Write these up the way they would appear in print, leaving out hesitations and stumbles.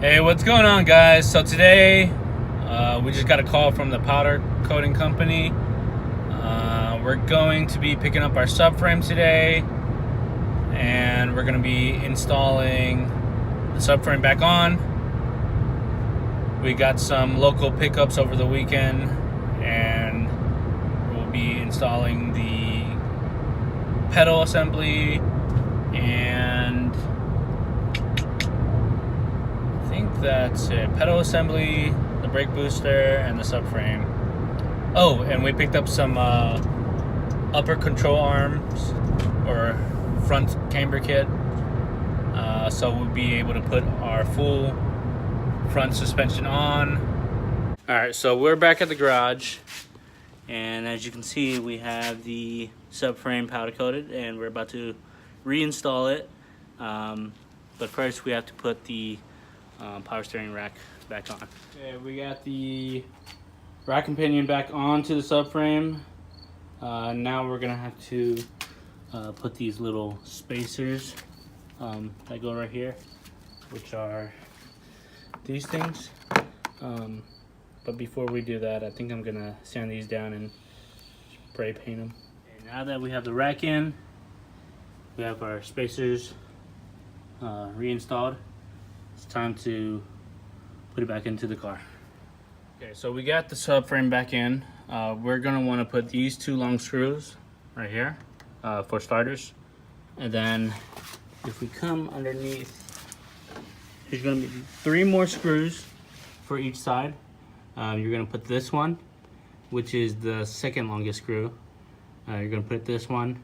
Hey, what's going on, guys? So today we just got a call from the powder coating company. We're going to be picking up our subframe today, and we're going to be installing the subframe back on. We got some local pickups over the weekend, and we'll be installing the pedal assembly and I think that's it. Pedal assembly, the brake booster, and the subframe. Oh, and we picked up some upper control arms or front camber kit, so we'll be able to put our full front suspension on. All right, so we're back at the garage, and as you can see, we have the subframe powder coated, and we're about to reinstall it. But first, we have to put the power steering rack back on. Okay, we got the rack and pinion back onto the subframe. Now we're gonna have to put these little spacers that go right here, which are these things. But before we do that, I think I'm gonna sand these down and spray paint them. Okay, now that we have the rack in, we have our spacers reinstalled. It's time to put it back into the car. Okay, so we got the subframe back in. We're gonna want to put these two long screws right here for starters, and then if we come underneath, there's gonna be 3 more screws for each side. You're gonna put this one, which is the second longest screw. You're gonna put this one,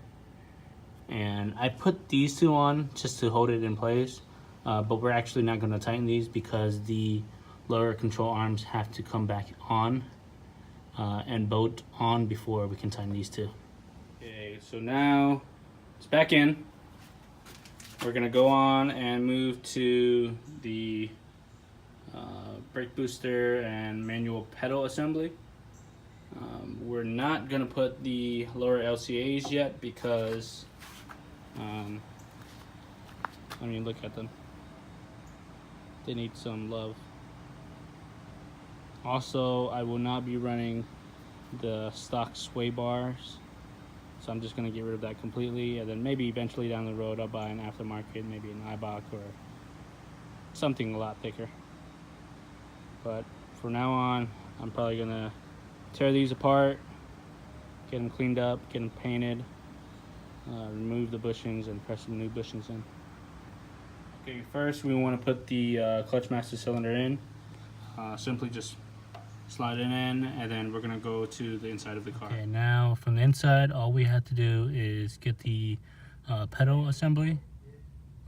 and I put these 2 on just to hold it in place, but we're actually not gonna tighten these because the lower control arms have to come back on and bolt on before we can tighten these 2. Okay, so now it's back in. We're gonna go on and move to the brake booster and manual pedal assembly. We're not gonna put the lower LCAs yet because I mean, look at them, they need some love. Also, I will not be running the stock sway bars, so I'm just gonna get rid of that completely, and then maybe eventually down the road I'll buy an aftermarket, maybe an Ibach or something a lot thicker. But from now on, I'm probably gonna tear these apart, get them cleaned up, get them painted, remove the bushings, and press some new bushings in. Okay, first we want to put the clutch master cylinder in. Simply just slide it in, and then we're gonna go to the inside of the car. Okay, now from the inside, all we have to do is get the pedal assembly,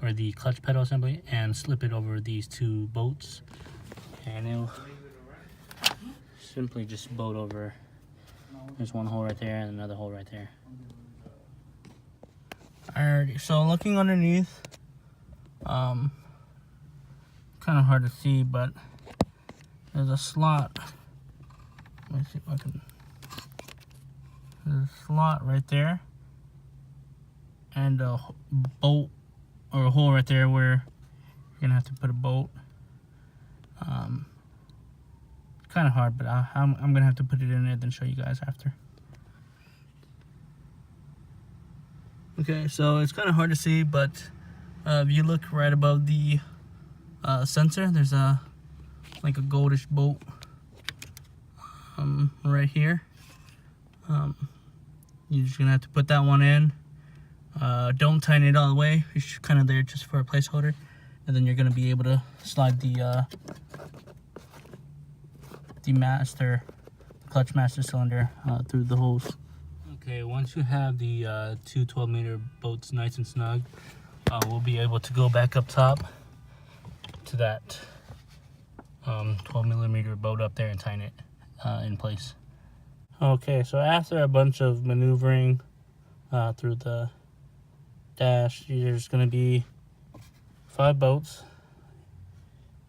or the clutch pedal assembly, and slip it over these 2 bolts. And it'll simply just bolt over. There's one hole right there and another hole right there. Alrighty, so looking underneath, kind of hard to see, but there's a slot. Let me see if I can. There's a slot right there, and a bolt or a hole right there where you're gonna have to put a bolt. Kind of hard, but I'm gonna have to put it in there, then show you guys after. Okay, so it's kind of hard to see, but if you look right above the sensor, there's like a goldish bolt right here. You're just gonna have to put that one in. Don't tighten it all the way. It's kind of there just for a placeholder, and then you're gonna be able to slide the clutch master cylinder through the holes. Okay, once you have the 2 12-meter bolts nice and snug, we'll be able to go back up top to that 12-millimeter bolt up there and tighten it in place. Okay, so after a bunch of maneuvering through the dash, there's going to be 5 bolts.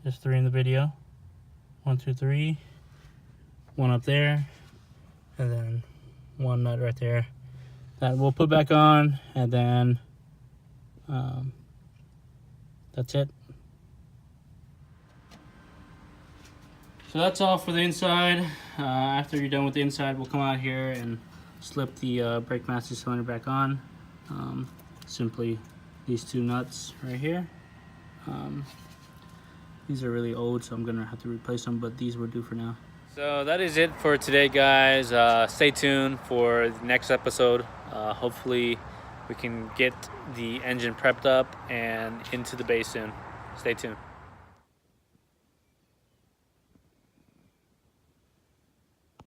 There's 3 in the video. 1, 2, 3. 1 up there, and then 1 nut right there that we'll put back on, and then that's it. So that's all for the inside. After you're done with the inside, we'll come out here and slip the brake master cylinder back on. Simply these two nuts right here. These are really old, so I'm gonna have to replace them, but these will do for now. So that is it for today, guys. Stay tuned for the next episode. Hopefully we can get the engine prepped up and into the bay soon. Stay tuned.